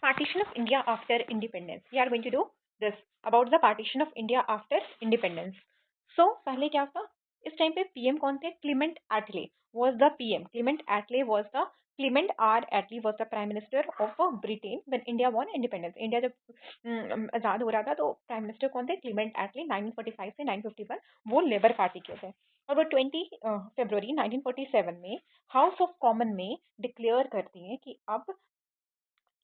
Partition of India after independence. We are going to do this about the partition of India after independence. So पहले क्या था, इस time पे PM कौन थे? क्लीमेंट एटले was the PM. Clement R. Attlee was the Prime Minister of Britain when India won independence. India जब आज़ाद हो रहा था तो प्राइम मिनिस्टर कौन थे? क्लीमेंट एटली 1945 से 1951 वो लेबर पार्टी के थे और वो 20 फरवरी 1947 में हाउस ऑफ कॉमन में डिक्लेयर करती हैं कि अब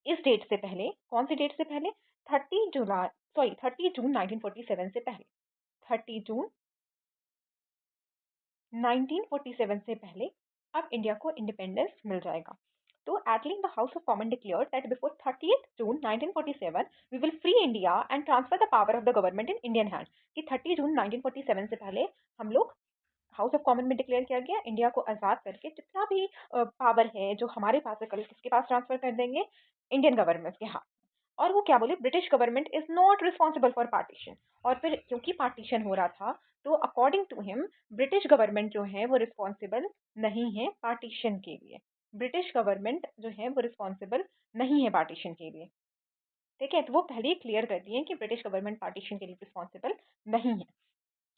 इस डेट से पहले, कौन सी डेट से पहले? 30 जून 1947 से पहले, 30 जून 1947 से पहले अब इंडिया को इंडिपेंडेंस मिल जाएगा। तो Attlee the House of Common declared that before 30th June 1947 we will free India and transfer the power of the government in Indian hand. कि 30 जून 1947 से पहले हम लोग हाउस ऑफ कॉमन में डिक्लेयर किया गया इंडिया को आज़ाद करके जितना भी पावर है जो हमारे पास है कल किसके पास ट्रांसफर कर देंगे? इंडियन गवर्नमेंट के हाथ। और वो क्या बोले? British government is not responsible for partition. और फिर क्योंकि पार्टीशन हो रहा था तो according to him British government जो है वो रिस्पॉन्सिबल नहीं है पार्टीशन के लिए। ब्रिटिश गवर्नमेंट जो है वो रिस्पॉन्सिबल नहीं है पार्टीशन के लिए। ठीक है, तो वो पहले ही क्लियर कर दिए कि ब्रिटिश गवर्नमेंट पार्टीशन के लिए रिस्पॉन्सिबल नहीं है।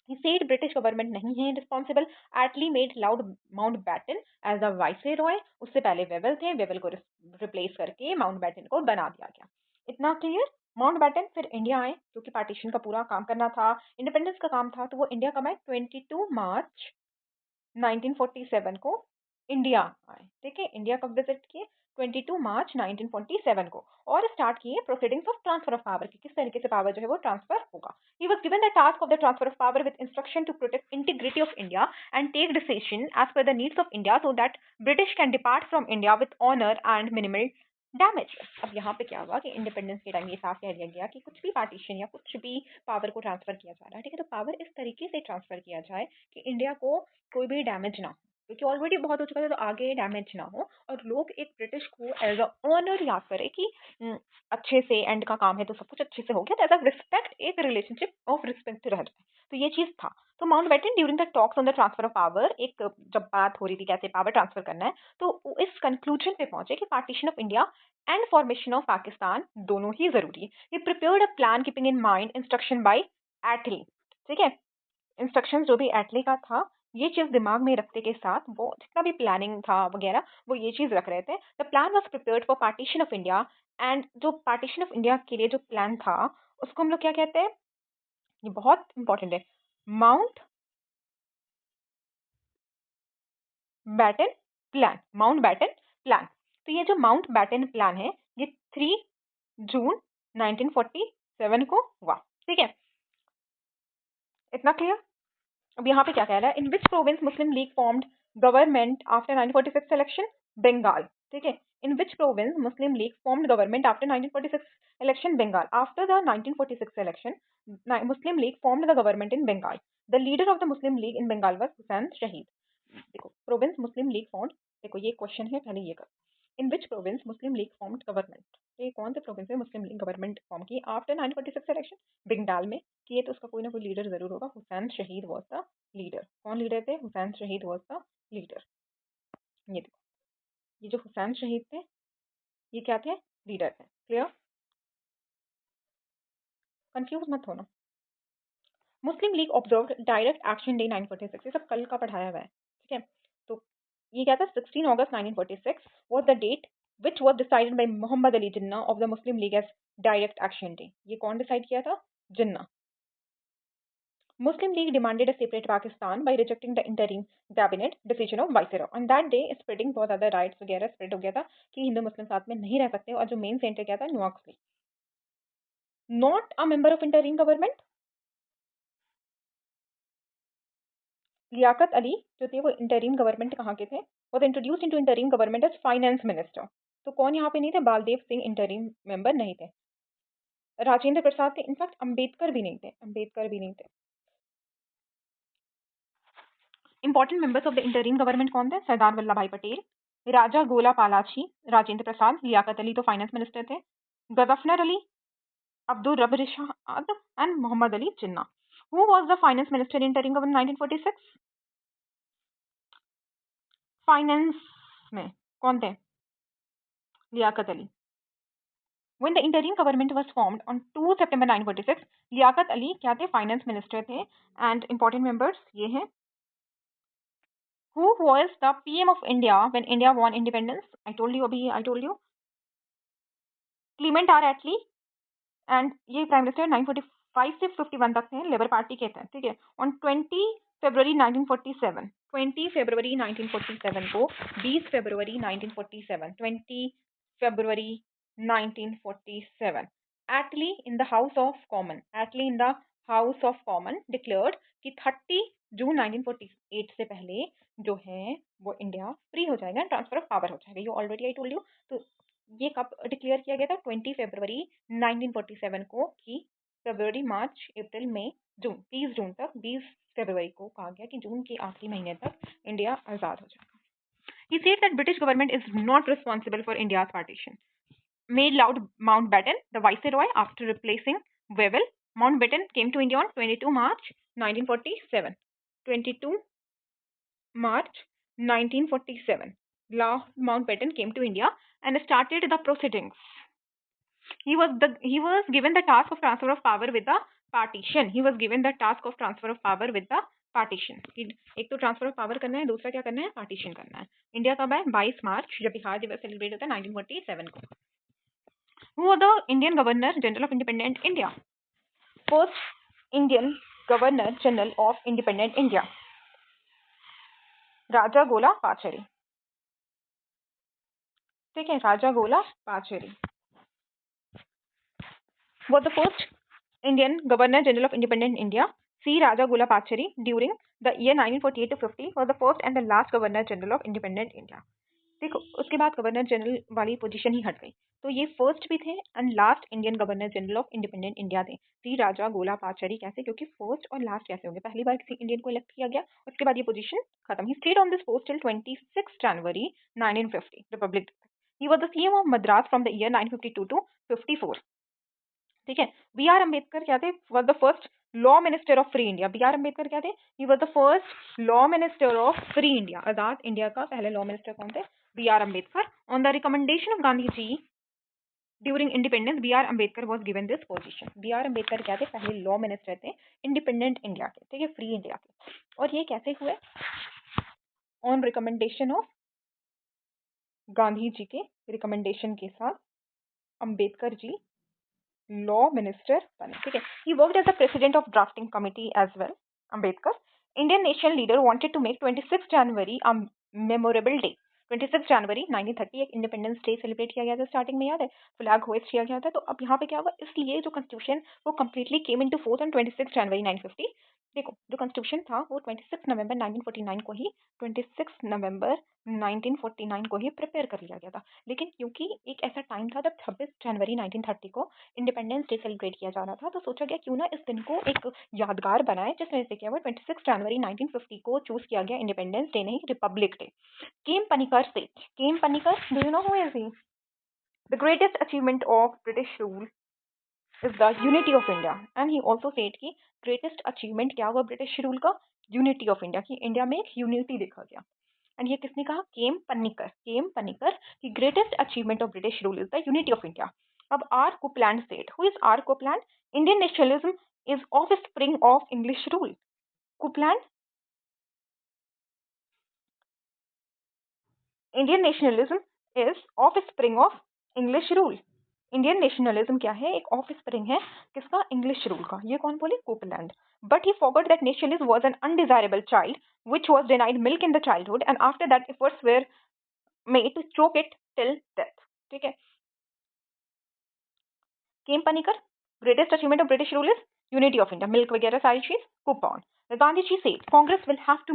He said British government नहीं है responsible. Attlee made Lord Mountbatten as the viceroy. उससे पहले वेवल थे, वेवल को रिप्लेस करके माउंटबैटन को बना दिया गया। इतना क्लियर? माउंटबैटन फिर इंडिया आए क्योंकि पार्टीशन का पूरा काम करना था, इंडिपेंडेंस का काम था, तो वो इंडिया कब आए? 22 मार्च 1947 को इंडिया आए। ठीक है, इंडिया कब विजिट किए? 22 मार्च 1947 को और स्टार्ट किए proceedings of transfer of power की किस तरीके से पावर जो है वो ट्रांसफर होगा। He was given the task of the transfer of power with instruction to protect integrity of India and take decision as per the needs of India so that British can depart from India with honour and minimal damage. अब यहाँ पे क्या हुआ कि independence के time ये साफ कह दिया गया कि कुछ भी पार्टीशन या कुछ भी पावर को ट्रांसफर किया जा रहा है, ठीक है, तो पावर इस तरीके से ट्रांसफर किया जाए कि इंडिया को कोई भी डैमेज ना हो, क्योंकि ऑलरेडी बहुत हो चुका था तो आगे डैमेज ना हो और लोग एक ब्रिटिश को एज अ ऑनर याद करें कि अच्छे से एंड का काम है तो सब कुछ अच्छे से हो गया, एज अ रिस्पेक्ट एक रिलेशनशिप ऑफ रिस्पेक्ट रह जाए। तो ये चीज था। तो Mountbatten during the talks on the transfer of power, एक जब बात हो रही थी कैसे पावर ट्रांसफर करना है, तो इस कंक्लूजन पे पहुंचे कि partition of India and formation of Pakistan दोनों ही जरूरी है। ये prepared a plan keeping in mind instruction by Attlee. ठीक है, इंस्ट्रक्शंस जो भी एटली का था ये चीज दिमाग में रखते के साथ वो जितना भी प्लानिंग था वगैरह वो ये चीज रख रहे थे। The plan was prepared for partition of India and जो पार्टीशन ऑफ इंडिया के लिए जो प्लान था उसको हम लोग क्या कहते हैं? ये बहुत इंपॉर्टेंट है, Mountbatten plan. Mountbatten plan. तो ये जो माउंट बैटन प्लान है ये 3 जून 1947 को हुआ। ठीक है, इतना क्लियर? अब यहाँ पे क्या कह रहा है? In which province Muslim League formed government after 1946 election? Bengal. ठीक है, in which province Muslim League formed government after 1946 election? Bengal. After the 1946 election Muslim League formed the government in Bengal. The leader of the Muslim League in Bengal was Hussain Shaheed. देखो province Muslim League formed, देखो ये question है, पहले ये करो। In which province Muslim League formed government, ये कौन से प्रोविंस में मुस्लिम लीग गवर्नमेंट फॉर्म की आफ्टर 1946 इलेक्शन? बंगाल में किए, तो उसका कोई ना कोई लीडर जरूर होगा। हुसैन शहीद वाज द लीडर। कौन लीडर थे? हुसैन शहीद वाज द लीडर। ये देखो, ये जो हुसैन शहीद थे ये क्या थे? लीडर थे। क्लियर? कंफ्यूज मत होना। Muslim League observe direct action day 1946, ये सब कल का पढ़ाया हुआ है। ठीक है, तो ये क्या था? 16 अगस्त 1946 was the date which was decided by Mohammad Ali Jinnah of the Muslim League as direct action day। ये कौन डिसाइड किया था? जिन्ना। Muslim League demanded a separate Pakistan by rejecting the interim cabinet decision of Viceroy। On that day spreading बहुत ज़्यादा rights वगैरह spread हो गया था कि हिंदू मुस्लिम साथ में नहीं रह सकते, और जो मेन सेंटर क्या था? न्यूयॉर्क से। Not a member of interim government. Liaquat Ali जो थे वो इंटरिम गवर्नमेंट कहाँ के थे? Was introduced into interim government as finance minister. तो कौन यहाँ पे नहीं थे? बालदेव सिंह इंटरिम मेंबर नहीं थे। राजेंद्र प्रसाद थे, इनफैक्ट अंबेडकर भी नहीं थे, अंबेडकर भी नहीं थे। Important members of the interim government कौन थे? सरदार वल्लभ भाई पटेल, राजा गोला पालाची, राजेंद्र प्रसाद, लियाकत अली तो फाइनेंस मिनिस्टर थे, Ghazfar Ali, Abdul Rab Rishad and Mohammad Ali Jinnah. Who was the finance minister in interim government 1946? Finance में कौन थे? Liaquat Ali. When the interim government was formed on 2 September 1946, Liaquat Ali क्या थे? फाइनेंस मिनिस्टर थे. एंड इंपॉर्टेंट मेंबर्स ये हैं. Who was the PM of India when India won independence? I told you. Clement R Attlee. And ये prime minister 1945 से 51 तक थे, labour party के थे. ठीक है. ऑन 20 फरवरी 1947 20 फरवरी 1947 को 20 फरवरी 1947 20 फरवरी 1947 Attlee in the House of Common declared कि 30 जून 1948 से पहले जो है वो इंडिया फ्री हो जाएगा, ट्रांसफर ऑफ पावर हो जाएगा. You already I told you. तो ये कब डिक्लेयर किया गया था? 20 फरवरी 1947 को, कि फरवरी, मार्च, अप्रैल, मई, जून, 30 जून तक, 20 फरवरी को कहा गया कि जून के आखिरी महीने तक इंडिया आजाद हो जाएगा. He said that British government is not responsible for India's partition. Made Lord Mountbatten the viceroy after replacing Wavell. Mountbatten came to India on 22 March 1947. 22 March 1947. Lord Mountbatten came to India and started the proceedings. He was given the task of transfer of power with the partition. एक तो transfer of power करना है, दूसरा क्या करना है? Partition करना है. इंडिया कब है? 22 मार्च, जब बिहार दिवस सेलिब्रेट होता है 1947 को. Who was the Indian Governor General of Independent India? First Indian Governor General of Independent India, राजा गोला पाचेरी. ठीक है, राजा गोला पाचेरी was the first Indian Governor General of Independent India. C. Raja Gola Pachari during the year 1948 to 50 was the first and the last Governor General of Independent India. देखो, उसके बाद governor general वाली position ही हट गई. तो ये first भी थे and last Indian governor general of independent India थे. सी राजा गोला पाचरी. कैसे? क्योंकि फर्स्ट और लास्ट कैसे होंगे? पहली बार किसी इंडियन को इलेक्ट किया गया, उसके बाद ये पोजीशन खत्म. He stayed on this post till 26 January 1950, republic. He was the CM of Madras from the year 1952 to 54. ठीक है. बी आर अम्बेडकर क्या थे? Was the first law minister of free India. B R Ambedkar क्या थे? He was the first law minister of free India. आजाद India का पहले law minister कौन थे? B R Ambedkar. On the recommendation of Gandhi ji during independence, B R Ambedkar was given this position. B R Ambedkar क्या थे? पहले लॉ मिनिस्टर थे इंडिपेंडेंट इंडिया के. ठीक है, फ्री इंडिया के. और ये कैसे हुए? ऑन रिकमेंडेशन ऑफ गांधी जी के रिकमेंडेशन के साथ अम्बेडकर जी लॉ मिनिस्टर बने. ठीक है. He worked as the president of drafting committee as well. Ambedkar. Indian national leader wanted to make 26 January a memorable day. 26 January 1930 एक इंडिपेंडेंस डे सेलिब्रेट किया गया था. स्टार्टिंग में याद है, फ्लैग होइस्ट किया गया था. तो अब यहाँ पे क्या हुआ? इसलिए जो कॉन्स्टिट्यूशन वो completely came into force on 26 January 1950. देखो, जो कॉन्स्टिट्यूशन था वो 26 नवंबर 1949 को ही 26 नवंबर 1949 को ही प्रिपेयर कर लिया गया था. लेकिन क्योंकि एक ऐसा टाइम था जब 26 जनवरी 1930 को इंडिपेंडेंस डे सेलिब्रेट किया जा रहा था, तो सोचा गया क्यों ना इस दिन को एक यादगार बनाए, जिसमें से क्या हुआ? 26 जनवरी 1950 को चूज किया गया इंडिपेंडेंस डे, नहीं republic day. K M Panikkar said. K M Panikkar, do you know who is he? The greatest achievement of British rule is the unity of India. And he also said कि ग्रेटेस्ट अचीवमेंट क्या हुआ British rule का? Unity of India, की India में एक unity देखा गया. And ये किसने कहा? केम पनिकर की greatest achievement of British rule is the unity of India. अब R Coupland said. Who is R Coupland? Indian nationalism is offspring of English rule. Coupland. Indian nationalism is offspring of English rule. Indian nationalism क्या है? एक of spring है किसका? English rule का. ये कौन बोले? Copeland. But he forgot that nationalism was an undesirable child which was denied milk in the childhood, and after that efforts were made to choke it till death. ठीक है. K M Panikkar. Greatest achievement of British rule is unity of India. Milk वगैरह सारी चीज कुप ऑन. Gandhi ji said Congress will have to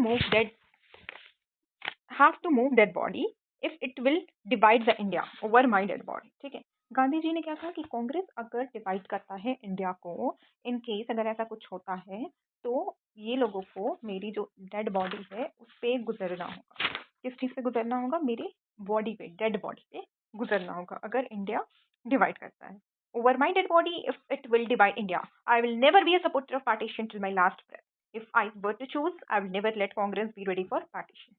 move dead body if it will divide the India over my dead body. ठीक है. गांधी जी ने क्या कहा कि कांग्रेस अगर डिवाइड करता है इंडिया को, इन केस अगर ऐसा कुछ होता है, तो ये लोगों को मेरी जो डेड बॉडी है उस पर गुजरना होगा. किस चीज पे गुजरना होगा? मेरी बॉडी पे, डेड बॉडी पे गुजरना होगा अगर इंडिया डिवाइड करता है. Over my dead body if it will divide India. I will never be a supporter of partition till my last breath. If I were to choose, I will never let Congress be ready for partition.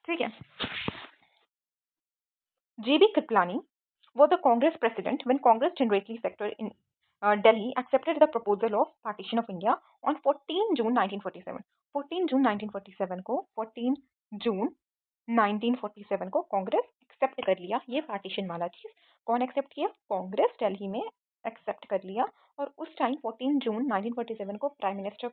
ठीक है. J.B. Kriplani was the Congress president when Congress General Sector in Delhi accepted the proposal of partition of India on 14 June 1947. 14 June 1947 को 14 June 1947 को Congress accept कर लिया ये partition वाला चीज। कौन एक्सेप्ट किया? कांग्रेस दिल्ली में एक्सेप्ट कर लिया। और उस टाइम 14 जून 1947 को प्राइम मिनिस्टर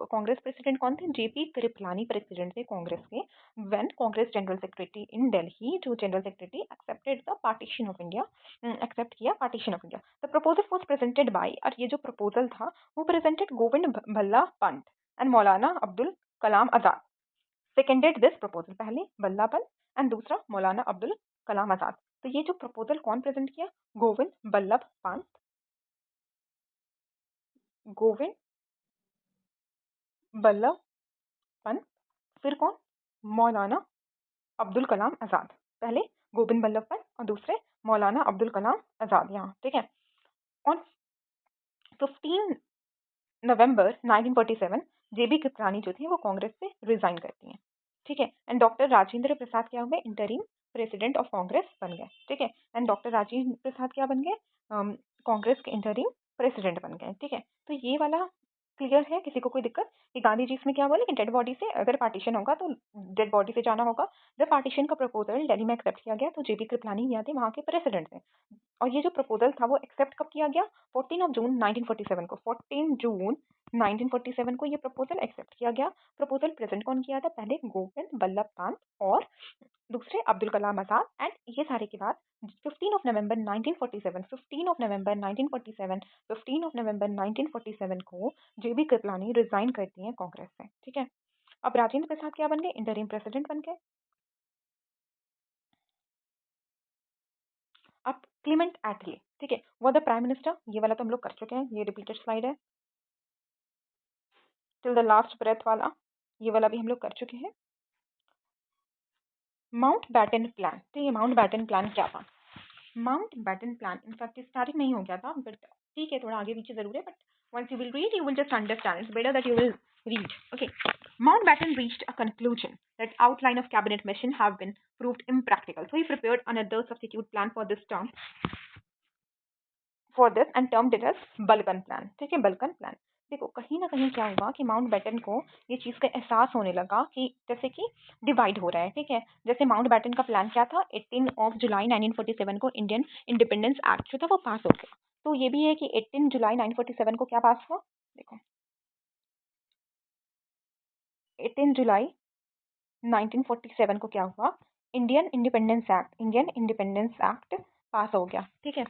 कांग्रेस प्रेसिडेंट कौन थे? जेपी कृपलानी प्रेसिडेंट थे कांग्रेस के। When Congress general secretary in Delhi, जो general secretary accepted the partition of India, accept किया partition of India. The proposal was presented by, और ये जो प्रपोजल था वो presented Govind Ballabh Pant and Maulana Abdul Kalam Azad. Seconded this proposal, पहले भल्ला पंत एंड दूसरा मौलाना अब्दुल कलाम आजाद। तो ये जो प्रपोजल कौन प्रेजेंट किया? गोविंद बल्लभ पंत, गोविंद बल्लभ पंत, फिर कौन? मौलाना अब्दुल कलाम आजाद। पहले गोविंद बल्लभ पंत और दूसरे मौलाना अब्दुल कलाम आजाद। यहाँ ठीक है। ऑन 15 नवंबर 1947 जेबी कृपलानी जो थी वो कांग्रेस से रिजाइन करती हैं। ठीक है। एंड डॉक्टर राजेंद्र प्रसाद क्या हुए? इंटरिम प्रेसिडेंट ऑफ कांग्रेस बन गए। ठीक है। एंड डॉक्टर राजेंद्र प्रसाद क्या बन गए? कांग्रेस के इंटरिम प्रेसिडेंट बन गए। ठीक है। तो ये वाला क्लियर है? किसी को कोई दिक्कत? कि गांधी जी इसमें क्या बोले कि डेड बॉडी से अगर पार्टीशन होगा तो डेड बॉडी से जाना होगा। जब पार्टीशन का प्रपोजल दिल्ली में एक्सेप्ट किया गया तो जेबी कृपलानी यहाँ थे, वहाँ के प्रेसिडेंट थे। और ये जो प्रपोजल था वो एक्सेप्ट कब किया गया? 14 ऑफ जून 1947 को। 14 जून 1947 को ये प्रपोजल एक्सेप्ट किया गया। प्रपोजल प्रेजेंट कौन किया था? पहले गोविंद बल्लभ पंत और दूसरे अब्दुल कलाम आजाद। एंड ये सारे के बाद 15 of November 1947, 15 of November 1947, 15 of November 1947 को जेबी कृपलानी रिजाइन करती हैं कांग्रेस से। ठीक है। अब राजेंद्र प्रसाद क्या बन गए? इंटरिम प्रेसिडेंट बन गए। अब क्लीमेंट एटली, ठीक है, वो द प्राइम मिनिस्टर। ये वाला तो हम लोग कर चुके हैं, ये रिपीटेड स्लाइड है। टिल द लास्ट ब्रेथ वाला, ये वाला भी हम लोग कर चुके हैं। माउंट बैटन प्लान, ठीक है, माउंट बैटन प्लान क्या था? Mountbatten plan in fact starting नहीं हो गया था, बट ठीक है थोड़ा आगे पीछे जरूर है, but once you will read you will just understand. It's better that you will read. Okay. Mountbatten reached a conclusion that outline of cabinet mission have been proved impractical, so he prepared another substitute plan for this term, for this, and termed it as Balkan plan. ठीक है, Balkan plan. देखो कहीं ना कहीं क्या हुआ कि mount baton को ये चीज का एहसास होने लगा कि जैसे कि डिवाइड हो रहा है। ठीक है, जैसे माउंट बैटन का प्लान क्या था? 18 ऑफ जुलाई 1947 को इंडियन इंडिपेंडेंस एक्ट जो था वो पास हो गया। तो ये भी है कि 18 जुलाई 1947 को क्या पास हुआ? देखो 18 जुलाई 1947 को क्या हुआ? Indian independence act, Indian independence act पास हो गया। ठीक है,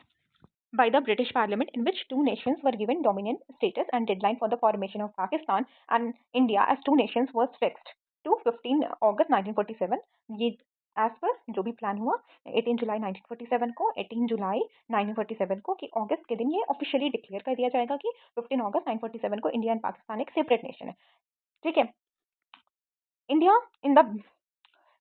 by the British Parliament, in which two nations were given dominant status, and deadline for the formation of Pakistan and India as two nations was fixed to 15 August 1947. ये as per जो भी plan हुआ 18 जुलाई 1947 को, 18 जुलाई 1947 को कि अगस्त के दिन ये ऑफिशियली डिक्लेयर कर दिया जाएगा कि 15 अगस्त 1947 को इंडिया एंड पाकिस्तान एक सेपरेट नेशन है। ठीक है। India in the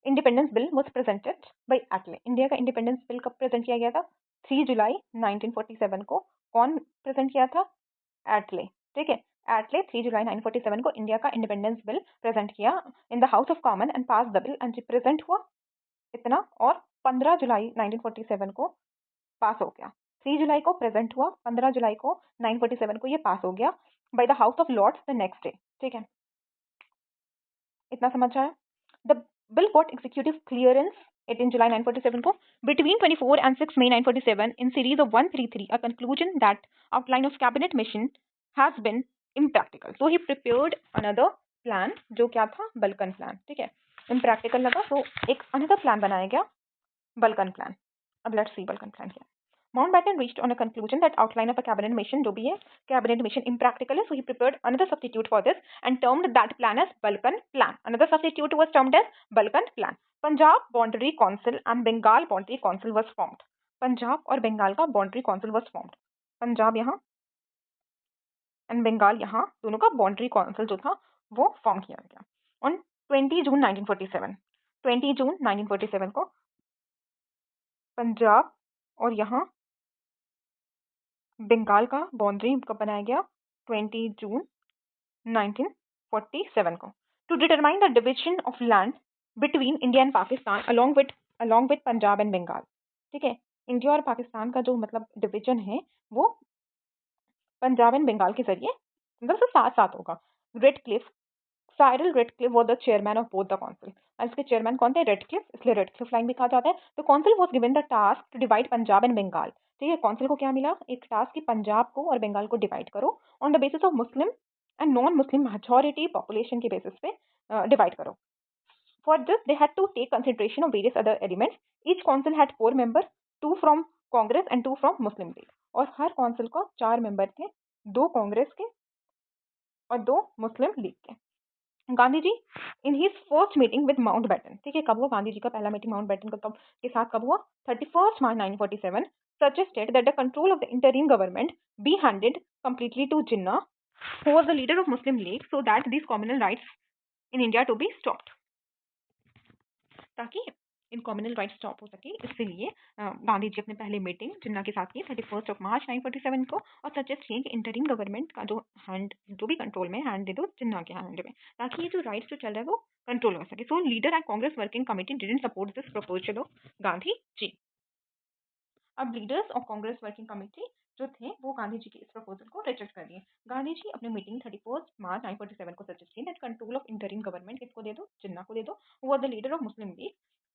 independence bill was presented by एटले। इंडिया का इंडिपेंडेंस बिल कब प्रेजेंट किया गया था? 3 जुलाई 1947 को। कौन प्रेजेंट किया था? एटले। ठीक है, एटले 3 जुलाई 1947 को इंडिया का इंडिपेंडेंस बिल प्रेजेंट किया इन the House of common and pass the bill, and present हुआ इतना, और 15 जुलाई 1947 को पास हो गया। 3 जुलाई को प्रेजेंट हुआ, 15 जुलाई को 1947 को ये पास हो गया by the House of Lords the next day. ठीक है, इतना समझ आया? The bill got executive clearance 18 July 1947 को। Between 24 and 6 May 1947, in series of 133, a conclusion that outline of cabinet mission has been impractical. So he prepared another plan, जो क्या था? Balkan plan. ठीक है, impractical लगा तो एक another plan बनाया गया, बल्कन प्लान। अब let's see बल्कन प्लान क्या। Mountbatten reached on a conclusion that outline of a cabinet mission जो भी है cabinet mission impractical है, so he prepared another substitute for this and termed that plan as Balkan plan. Another substitute was termed as Balkan plan. Punjab Boundary Council and Bengal Boundary Council was formed. Punjab और बंगाल का boundary council was formed. Punjab यहाँ and Bengal यहाँ दोनों का boundary council जो था वो form किया गया ऑन 20 जून 1947। 20 जून 1947 को पंजाब और यहाँ बंगाल का बाउंड्री कब बनाया गया? 20 जून 1947 को। To determine the division of land between India and Pakistan along with Punjab and Bengal. ठीक है, इंडिया और पाकिस्तान का जो मतलब डिवीजन है वो पंजाब एंड बंगाल के जरिए मतलब साथ साथ होगा। Radcliffe, Cyril Radcliffe was the chairman of both the council. इसके चेयरमैन कौन थे? रेडक्लिफ, इसलिए रेडक्लिफ लाइन भी कहा जाता है। तो council was given the task to divide Punjab and Bengal. ठीक है, काउंसिल को क्या मिला? एक टास्क कि पंजाब को और बंगाल को डिवाइड करो on the basis of Muslim and non Muslim majority population के बेसिस पे डिवाइड करो। For this, they had to take consideration of various other elements. Each council had 4 members, 2 from Congress and 2 from Muslim League. और हर council को 4 member थे, 2 कांग्रेस के और 2 Muslim League के। Gandhi ji in his first meeting with Mountbatten, ठीक है, कब हुआ गांधी जी का पहला मीटिंग माउंटबेटन का के साथ कब हुआ? 31 मार्च 1947, suggested that the control of the interim government be handed completely to Jinnah, who was the leader of Muslim League, so that these communal rights in India to be stopped. ताकि इन communal right stop हो सके, इसलिए गांधी जी अपने पहले meeting जिन्ना के साथ की 31 मार्च 1947 को, और सजेस्ट किए कि इंटरिम गवर्नमेंट का जो हैंड जो भी कंट्रोल में हैंड दे दो जिन्ना के हैंड में, ताकि ये जो राइट्स जो चल रहा है वो कंट्रोल हो सके। So leader and Congress working committee didn't support this proposal of Gandhi ji. अब leaders of Congress working committee जो थे वो गांधी जी के इस प्रपोजल को रिजेक्ट कर दिए। गांधी जी अपने मीटिंग 31 मार्च 1947 को सजेस्ट किए that control of interim government किसको दे दो? जिन्ना को दे दो, वो the leader of Muslim league,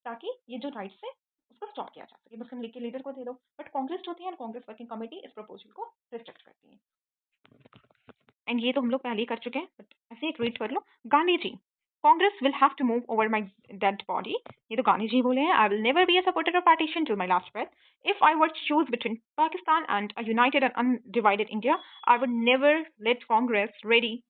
ताकि ये जो राइट्स है उसको स्टॉप किया जा सके, मुस्लिम लीग के लीडर को दे दो। बट कांग्रेस जो थी कांग्रेस वर्किंग कमेटी इस प्रपोजल को रिजेक्ट करती है। एंड ये तो हम लोग पहले ही कर चुके हैं, बट ऐसे एक रीड कर लो। Gandhi ji, Congress will have to move over my dead body, ये तो गांधी जी बोले हैं। I will never be a supporter of partition till my last breath. If I were to choose between Pakistan and a united and undivided India, I would never let Congress ready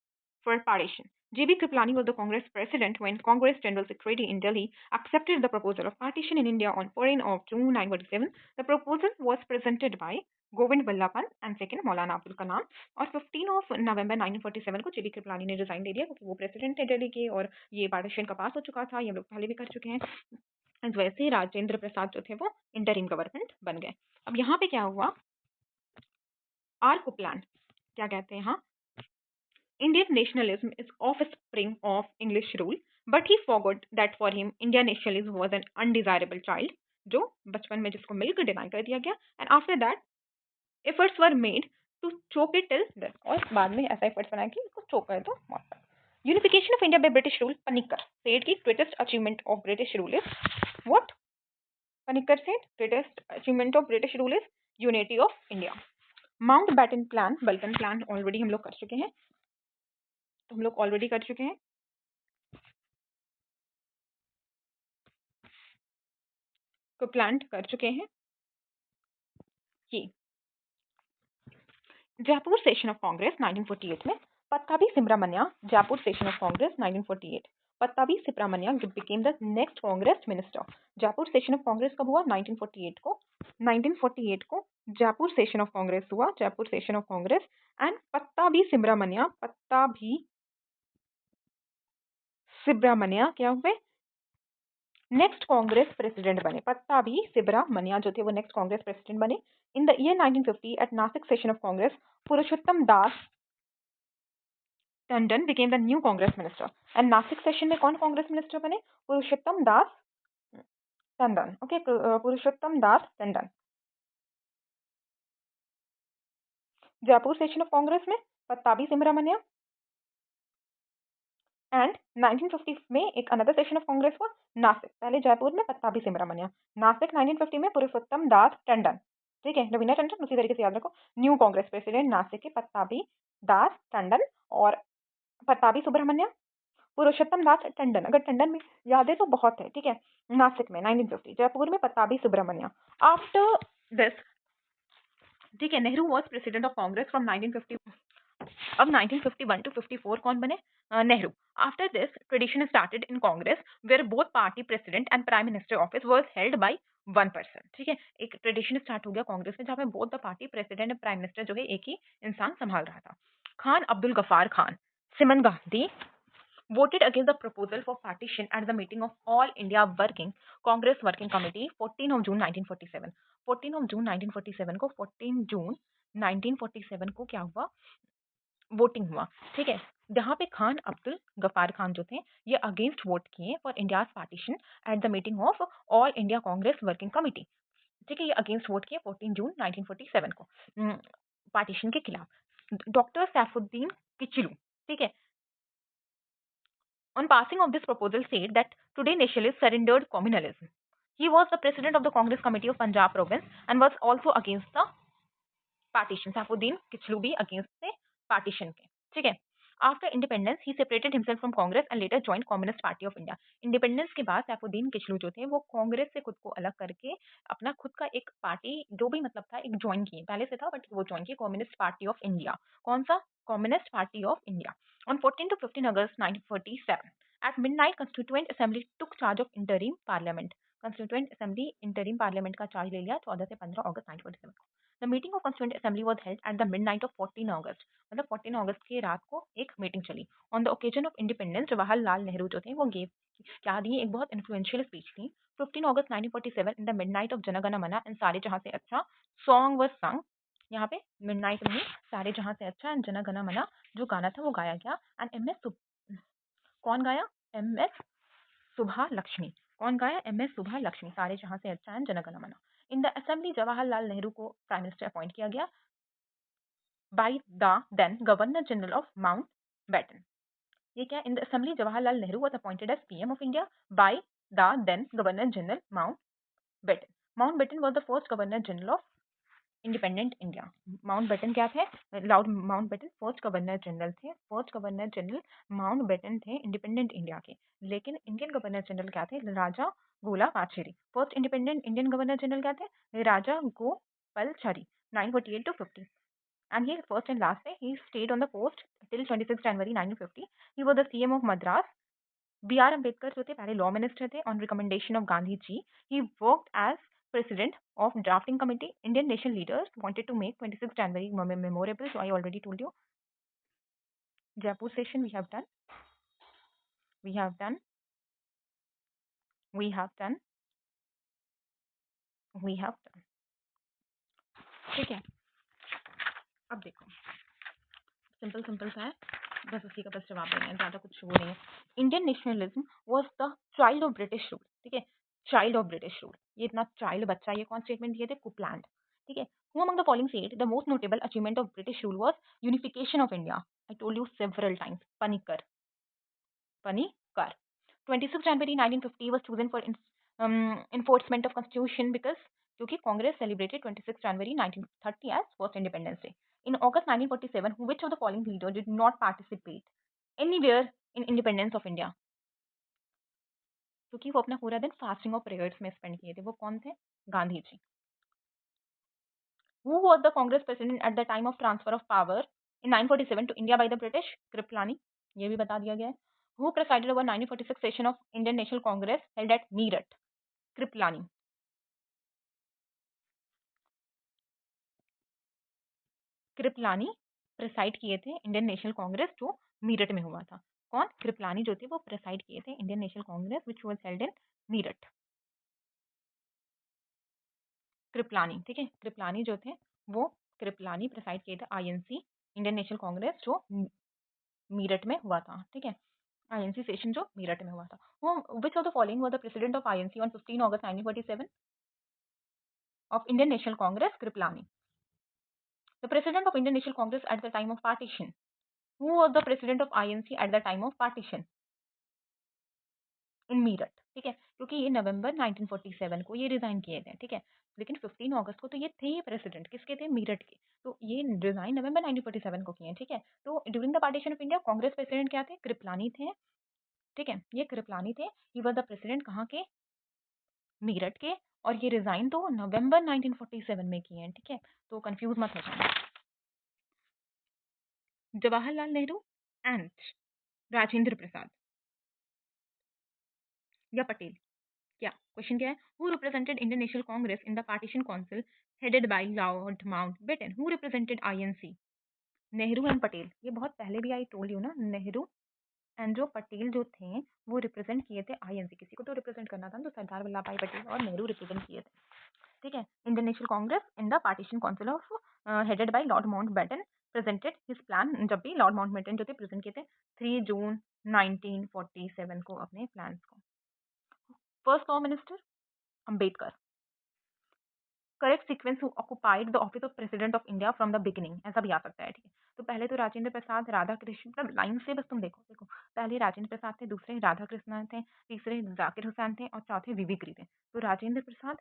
for partition. J.B. Kripalani was the Congress president when Congress General Secretary in Delhi accepted the proposal of partition in India on 14 of June 1947. The proposal was presented by Govind Ballabh Pant and second Maulana Abdul कलाम। और 15 नवंबर 1947 को जेबी कृपलानी ने resign दे दिया, क्योंकि वो president थे दिल्ली के और ये पार्टीशन का पास हो चुका था, ये हम लोग पहले भी कर चुके हैं। इस वजह से राजेंद्र प्रसाद जो थे वो इंटरिम गवर्नमेंट बन गए। अब यहाँ पे क्या हुआ? आर्क प्लान क्या कहते हैं? हाँ, Indian nationalism is offspring of English rule, but he forgot that for him Indian nationalism was an undesirable child, जो बचपन में जिसको मिलकर डिनाई कर दिया गया। And after that efforts were made to choke it till death, और बाद में ऐसा efforts बनाया कि इसको choke कर दो मौत तक। Unification of India by British rule, Panikkar said कि greatest achievement of British rule is what? Panikkar said greatest achievement of British rule is unity of India. Mountbatten plan, Balkan plan already हम लोग कर चुके हैं, तो हम लोग already कर चुके हैं। को प्लान कर चुके हैं कि जयपुर सेशन ऑफ कांग्रेस 1948 में Pattabhi Sitaramayya, Jaipur session of Congress 1948, Pattabhi Sitaramayya became the next Congress minister. Jaipur session of Congress कब हुआ? 1948 को। 1948 को जयपुर सेशन ऑफ कांग्रेस हुआ, Jaipur session of Congress. And Pattabhi Sitaramayya, Pattabhi Sitaramayya क्या हुए? नेक्स्ट कांग्रेस प्रेसिडेंट बने। पत्ताभी सिमरामनिया जो थे वो नेक्स्ट कांग्रेस प्रेसिडेंट बने। In the year 1950 at Nasik session of Congress, Purushottam Das Tandon became the new Congress minister. And Nasik session में कौन कांग्रेस मिनिस्टर बने? Purushottam Das Tandon. Okay, Purushottam Das Tandon. Jaipur session of Congress में पत्ताभी सिमरामनिया। एंड 1950 में एक अनदर सेशन ऑफ कांग्रेस हुआ नासिक, पहले जयपुर में पत्ताभी सिमरामनिया, नासिक 1950 में पुरुषोत्तम दास टंडन। ठीक है, रवीना टंडन उसी तरीके से याद रखो। न्यू कांग्रेस प्रेसिडेंट नासिक के पत्ताभी दास टंडन, और पत्ताभी सुब्रमण्यम, पुरुषोत्तम दास टंडन। अगर टंडन में याद है तो बहुत है, ठीक है। नासिक में 1950, जयपुर में पत्ताभी सुब्रमण्यम। आफ्टर दिस, ठीक है, Nehru was president of Congress from 1950। अब 1951 to 54 कौन बने? Nehru. After this tradition started in Congress where both party president and prime minister office was held by one person. ठीक है, एक ट्रेडिशन स्टार्ट हो गया कांग्रेस में जहाँ पे both the party president and prime minister जो है एक ही इंसान संभाल रहा था। Khan Abdul Ghaffar Khan, सिमन Gandhi voted against the proposal for partition at the meeting of All India Working Congress Working Committee 14 of June 1947। 14 of June 1947 को 14 जून 1947 को क्या हुआ? वोटिंग हुआ। ठीक है, जहाँ पे खान अब्दुल गफार खान जो थे ये अगेंस्ट वोट किए for India's partition at the meeting of all India Congress working committee. ठीक है, ये अगेंस्ट वोट किए 14 जून 1947 को पार्टीशन के खिलाफ। डॉक्टर सैफुद्दीन किचलू, ठीक है, on passing of this proposal said that today nationalists surrendered communalism. He was the president of the Congress Committee of Punjab province and was also against the partition. Saifuddin Kitchlu भी against थे partition के, ठीक है। After independence he separated himself from Congress and later joined communist party of India. Independence के बाद सैफुद्दीन किचलू जो थे वो कांग्रेस से खुद को अलग करके अपना खुद का एक पार्टी जो भी मतलब था एक ज्वाइन किए, पहले से था बट वो ज्वाइन किए, कम्युनिस्ट पार्टी ऑफ इंडिया। कौन सा? Communist party of India. On 14 to 15 August 1947 at midnight constituent assembly took charge of interim parliament। Constituent assembly interim parliament का चार्ज ले लिया 14 से 15 अगस्त 1947 को। The meeting of constituent assembly was held at the midnight of 14 अगस्त, मतलब 14 अगस्त की रात को एक मीटिंग चली। On the occasion of independence Jawaharlal Nehru जो थे वो गेव क्या दी, एक बहुत इन्फ्लुएंशियल स्पीच थी। 15 August 1947 in the midnight of जनगण मन एंड सारे जहां से अच्छा सॉन्ग वाज संग। यहाँ पे मिडनाइट में सारे जहां से अच्छा एंड जनगण मन जो गाना था वो गाया गया। एंड कौन गाया? M S Subbulakshmi. कौन गाया? M S Subbulakshmi. सारे जहां से अच्छा है Janagana Mana. In the assembly Jawaharlal Nehru को प्राइम मिनिस्टर अपॉइंट किया गया by the then governor general of Mountbatten. ये क्या? In the assembly Jawaharlal Nehru was appointed as PM of India by the then governor general Mountbatten. Mountbatten was the first governor general of independent India. Mountbatten क्या थे? Lord Mountbatten first governor general थे। First governor general Mountbatten थे independent India के। लेकिन Indian governor general क्या थे? Rajagopalachari. First independent Indian governor general क्या थे? Rajagopalachari 948 to 50। And he first and last day he stayed on the post till 26 January 1950। He was the CM of Madras। B R Ambedkar जो थे पहले law minister थे। On recommendation of Gandhi ji he worked as president of drafting committee। Indian nation leaders wanted to make 26 January memorable, so I already told you। Jaipur session we have done, we have done, we have done, we have done। ठीक है, अब देखो simple simple सा है, बस उसी का बस जवाब देना है, ज़्यादा कुछ वो नहीं है। Indian nationalism was the child of British rule. ठीक है, चाइल्ड ऑफ ब्रिटिश रूल, ये इतना चाइल्ड बच्चा, ये कौन स्टेटमेंट दिए थे? कुपलैंड। ठीक है, who among the following said the most notable achievement of British rule was unification of India. I told you several times, Panikkar, Panikkar. 26 January 1950 was chosen for enforcement of constitution because क्योंकि Congress celebrated 26 January 1930 as first independence day। In August 1947, which of the following leaders did not participate anywhere in independence of India? क्योंकि वो अपना पूरा दिन fasting और prayers में spend किए थे। वो कौन थे? Gandhi ji. Who was the Congress president at the time of transfer of power in 947 to India by the British? Kripalani, ये भी बता दिया गया है। Who presided over 1946 session of Indian National Congress held at Meerut? Kripalani. Kripalani preside किए थे इंडियन नेशनल कांग्रेस जो मीरठ में हुआ था। कौन? कृपलानी जो थे वो प्रेसाइड किए थे Indian National Congress which was held in Meerut. Kripalani, ठीक है, कृपलानी जो थे वो कृपलानी प्रेसाइड किए थे आईएनसी इंडियन नेशनल कांग्रेस जो मीरठ में हुआ था। ठीक है, आईएनसी सेशन जो मीरठ में हुआ था। वो which of the following was the president of INC on 15 August 1947 of Indian National Congress? Kripalani. The president of Indian National Congress at the time of partition. Who was the president of INC at the time of partition? In Meerut. ठीक है, क्योंकि ये नवंबर 1947 को ये resign किए थे। ठीक है, लेकिन 15 अगस्त को तो ये थे ही प्रेसिडेंट, किसके थे? मीरठ के। तो ये रिजाइन नवंबर 1947 को किए। ठीक है, तो during the partition of India Congress president क्या थे? कृपलानी थे। ठीक है, ये कृपलानी थे। ही वाज द प्रेसिडेंट कहाँ के? मीरठ के। और ये रिजाइन तो नवंबर 1947 में किए हैं। ठीक है, तो कंफ्यूज मत हो जाना। जवाहरलाल नेहरू एंड राजेंद्र प्रसाद या पटेल, क्या क्वेश्चन क्या है? Who represented Indian National Congress in the partition council headed by Lord Mountbatten? Who represented INC? Nehru and Patel. ये बहुत पहले भी आई टोल्ड यू ना, नेहरू एंड जो पटेल जो थे वो रिप्रेजेंट किए थे आईएनसी। किसी को तो रिप्रेजेंट करना था, तो सरदार वल्लभ भाई पटेल और नेहरू रिप्रेजेंट किए थे। ठीक है, Indian National Congress in the partition council of headed by Lord Mountbatten presented his plan. जब भी लॉर्ड माउंटबेटन जो थे प्रेजेंट किए थे 3 जून 1947 को अपने प्लान्स को। First law minister Ambedkar. Correct sequence who occupied the office of president of India from the beginning, ऐसा भी आ सकता है, ठीक है। तो पहले तो राजेंद्र प्रसाद, राधा कृष्ण, मतलब लाइन से बस तुम देखो देखो, पहले राजेंद्र प्रसाद थे, दूसरे राधा कृष्णन थे, तीसरे जाकिर हुसैन थे और चौथे वीवी गिरी थे। तो राजेंद्र प्रसाद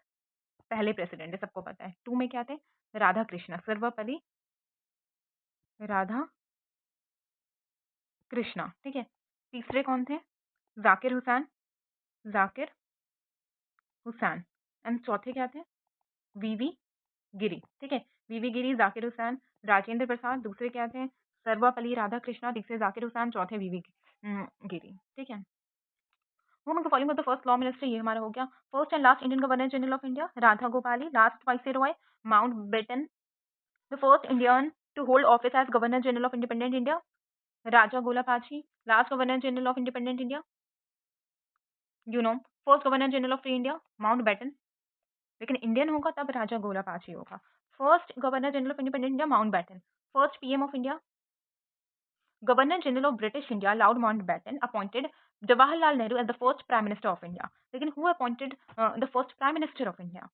पहले प्रेसिडेंट है, सबको पता है। 2 में क्या थे? राधा कृष्ण, सर्वपल्ली राधा कृष्णा, ठीक है। तीसरे कौन थे? जाकिर हुसैन, जाकिर हुसैन। एंड चौथे क्या थे? वीवी गिरी, ठीक है। वीवी गिरी, जाकिर हुसैन, राजेंद्र प्रसाद, दूसरे क्या थे? सर्वपल्ली राधाकृष्णा, तीसरे जाकिर हुसैन, चौथे वीवी गिरी, ठीक है। Who among the following was the first law minister? ये हमारा हो गया। First and last Indian governor general of India, Rajagopalachari, last viceroy roy Mountbatten. The first Indian to hold office as governor general of independent India, Rajagopalachari, last governor general of independent India, you know. First governor general of free India, Mountbatten, लेकिन Indian होगा तब Rajagopalachari होगा। First governor general of independent India, Mountbatten. First PM of India, governor general of British India, Lord Mountbatten appointed Jawaharlal Nehru as the first prime minister of India. लेकिन who appointed the first prime minister of India?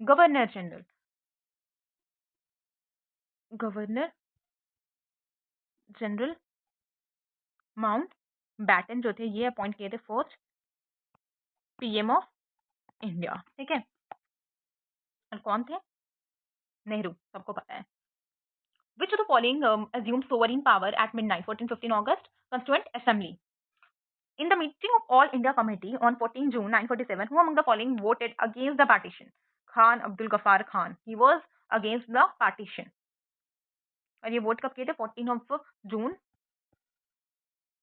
Governor general, governor general Mountbatten जो थे ये appoint किए थे first PM of India, ठीक है। और कौन थे? नेहरू, सबको पता है। Which of the following assumed sovereign power at midnight, 14-15 August, Constituent Assembly? In the meeting of All India Committee on 14 June 1947, who among the following voted against the partition? Khan Abdul Ghaffar Khan. He was against the partition. और ये vote कब किए थे? 14 June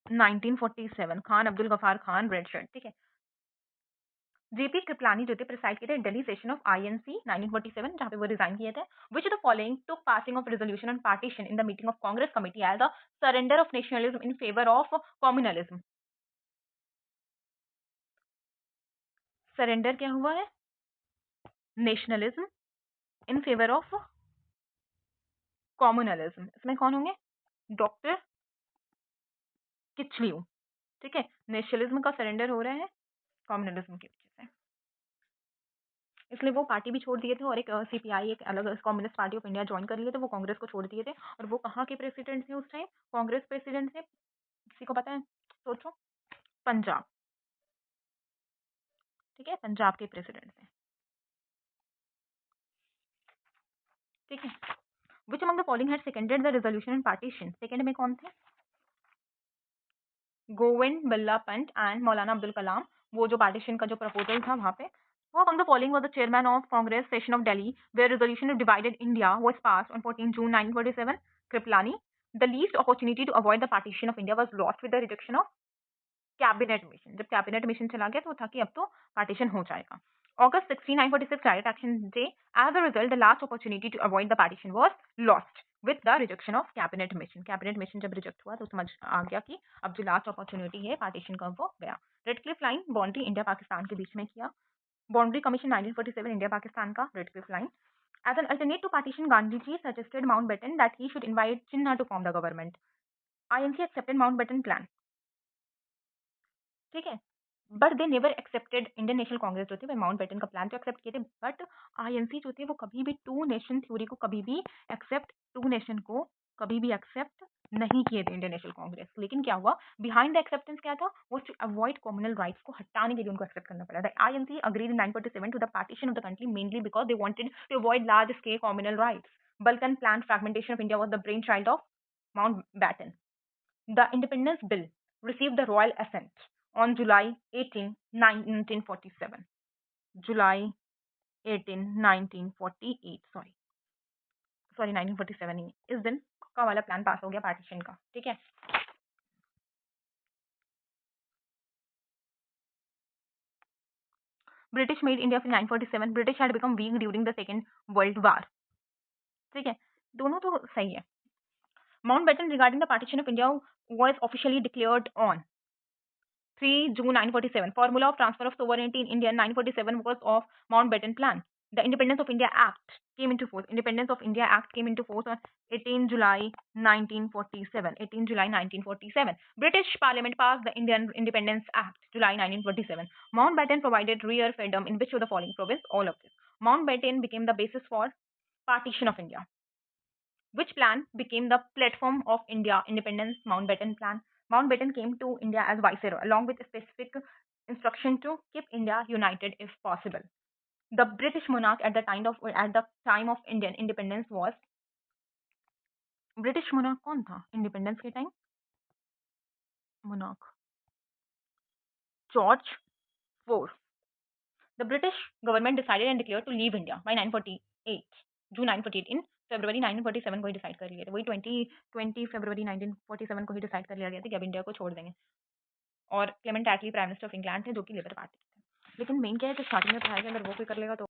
1947। Khan Abdul Ghaffar Khan, red shirt, ठीक है। JP Kripalani जो थे preside किए थे दिल्ली सेशन ऑफ आईएनसी 1947, जहां पे वो रिजाइन किए थे। Which of the following took passing of resolution on partition in the meeting of Congress committee as a surrender of nationalism in favour of communalism? Surrender क्या हुआ है? Nationalism in favour of communalism. इसमें कौन होंगे? Doctor किचलियू, ठीक है। Nationalism का surrender हो रहा है कम्युनलिज्म की वजह से, इसलिए वो पार्टी भी छोड़ दिए थे और एक सीपीआई, एक अलग communist party of India join कर लिए थे। वो कांग्रेस को छोड़ दिए थे। और वो कहाँ के प्रेसिडेंट थे उस टाइम? कांग्रेस प्रेसिडेंट थे, किसी को पता है? सोचो। पंजाब, ठीक है, पंजाब के प्रेसिडेंट थे, ठीक है। Which among the following had seconded the resolution on partition? Second में कौन थे? गोविंद बल्लभ पंत एंड मौलाना अब्दुल कलाम। वो जो पार्टीशन का जो प्रपोजल था वहां पे। वो among the following was the chairman of Congress session of Delhi where resolution of divided India was passed on 14 June 1947? Kripalani. The least opportunity to avoid the partition of India was lost with the rejection of cabinet mission. जब cabinet mission चला गया तो था कि अब तो partition हो जाएगा। August 16, 1946 Direct Action Day. As a result, the last opportunity to avoid the partition was lost with the rejection of cabinet mission. Cabinet mission जब रिजेक्ट हुआ तो समझ आ गया कि अब जो लास्ट अपॉर्चुनिटी है पार्टीशन का वो गया। Red Cliff line boundary India Pakistan के बीच में किया। बाउंड्री कमीशन 1947 इंडिया पाकिस्तान का। Red Cliff line. As an alternate to partition, Gandhiji suggested Mountbatten that he should invite Jinnah to form the government. INC accepted Mountbatten plan, ठीक है। But they never accepted, Indian National Congress जो थी वो mount baton का plan तो accept किए थे, but INC जो थे वो कभी भी टू नेशन थ्योरी को कभी भी एक्सेप्ट, टू नेशन को कभी भी एक्सेप्ट नहीं किए थे इंडियन नेशनल कांग्रेस। लेकिन क्या हुआ बिहाइंड द एक्सेप्टेंस क्या था? वो टू अवॉइड कम्युनल राइट्स को हटाने के लिए उनको एक्सेप्ट करना पड़ा। The INC agreed in 1947 to the partition of the country mainly because they wanted to avoid large scale communal riots. Balkan plan fragmentation of India was the brain child of Mountbatten. The Independence Bill received the royal assent on July 18, 1947. July 18, 1948, sorry 1947 नहीं, इस दिन का वाला plan pass हो गया partition का, ठीक है। ब्रिटिश मेड इंडिया फिर 1947। British had become weak during the second world war, ठीक है। दोनों तो सही है। Mountbatten regarding the partition of India was officially declared on 3 June 1947. Formula of transfer of sovereignty in India in 1947 was of Mountbatten Plan. The Independence of India Act came into force. Independence of India Act came into force on 18 July 1947. 18 July 1947. British Parliament passed the Indian Independence Act, July 1947. Mountbatten provided rear freedom in which of the following province? All of this. Mountbatten became the basis for partition of India. Which plan became the platform of India independence? Mountbatten plan. Mountbatten came to India as viceroy along with a specific instruction to keep India united if possible. The British monarch at the time of Indian independence was British monarch कौन था independence के time monarch George IV. The British government decided and declared to leave India by 948 June 948. In February 1947 को ही decide कर लिया था वही 20 फरवरी 1947 को ही डिसाइड कर लिया गया था कि अब इंडिया को छोड़ देंगे और Clement Attlee prime minister of England थे जो कि लेबर पार्टी थे लेकिन मेन क्या है जो स्टार्टिंग में पढ़ाया गया अगर वो कोई कर लेगा तो